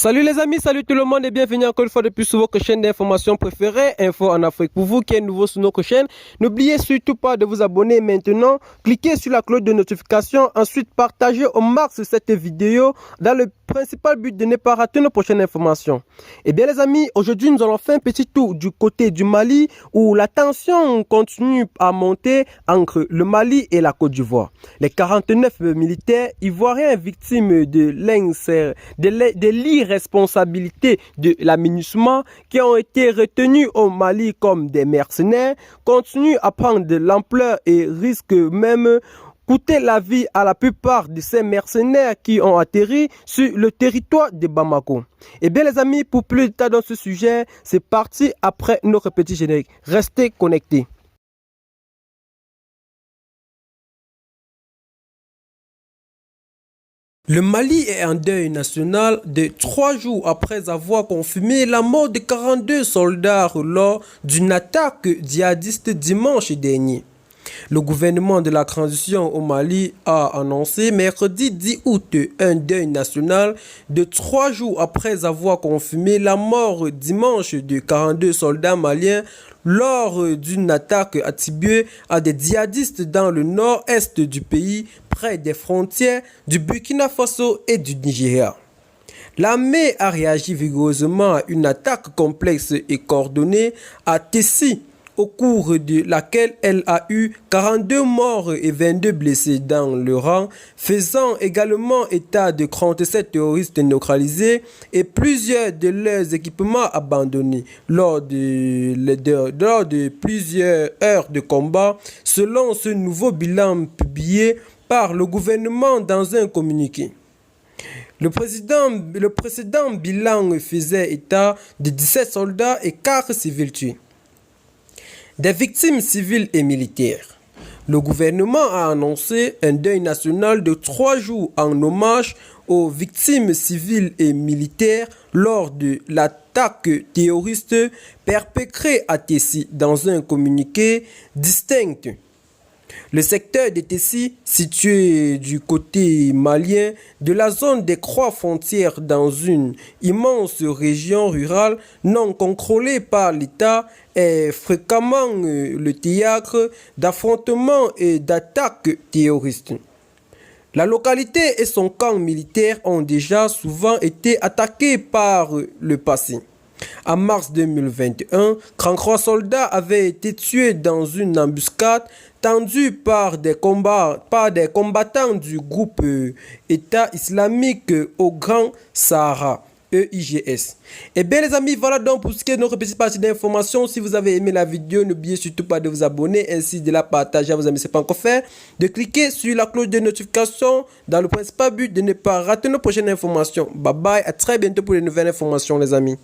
Salut les amis, salut tout le monde et bienvenue encore une fois depuis sur votre chaîne d'information préférée, Info en Afrique. Pour vous qui êtes nouveau sur notre chaîne, n'oubliez surtout pas de vous abonner maintenant. Cliquez sur la cloche de notification, ensuite partagez au max cette vidéo dans le principal but de ne pas rater nos prochaines informations. Et bien les amis, aujourd'hui nous allons faire un petit tour du côté du Mali où la tension continue à monter entre le Mali et la Côte d'Ivoire. Les 49 militaires ivoiriens victimes de l'irresponsabilité de l'aménagement qui ont été retenus au Mali comme des mercenaires continuent à prendre de l'ampleur et risquent même coûter la vie à la plupart de ces mercenaires qui ont atterri sur le territoire de Bamako. Et bien les amis, pour plus de détails dans ce sujet, c'est parti après notre petit générique. Restez connectés. Le Mali est en deuil national de 3 jours après avoir confirmé la mort de 42 soldats lors d'une attaque djihadiste dimanche dernier. Le gouvernement de la transition au Mali a annoncé mercredi 10 août un deuil national de 3 jours après avoir confirmé la mort dimanche de 42 soldats maliens lors d'une attaque attribuée à des djihadistes dans le nord-est du pays, près des frontières du Burkina Faso et du Nigeria. L'armée a réagi vigoureusement à une attaque complexe et coordonnée à Tessie, au cours de laquelle elle a eu 42 morts et 22 blessés dans le rang, faisant également état de 37 terroristes neutralisés et plusieurs de leurs équipements abandonnés lors de plusieurs heures de combat, selon ce nouveau bilan publié par le gouvernement dans un communiqué. Le précédent bilan faisait état de 17 soldats et 4 civils tués. Des victimes civiles et militaires. Le gouvernement a annoncé un deuil national de 3 jours en hommage aux victimes civiles et militaires lors de l'attaque terroriste perpétrée à Tessie dans un communiqué distinct. Le secteur de Tessie, situé du côté malien de la zone des croix frontières dans une immense région rurale non contrôlée par l'État, est fréquemment le théâtre d'affrontements et d'attaques terroristes. La localité et son camp militaire ont déjà souvent été attaqués par le passé. En mars 2021, 33 soldats avaient été tués dans une embuscade tendue par des combattants du groupe État islamique au Grand Sahara, EIGS. Et bien les amis, voilà donc pour ce qui est de notre petite partie d'information. Si vous avez aimé la vidéo, n'oubliez surtout pas de vous abonner ainsi de la partager à vos amis si ce n'est pas encore fait, de cliquer sur la cloche de notification dans le principal but de ne pas rater nos prochaines informations. Bye bye, à très bientôt pour de nouvelles informations les amis.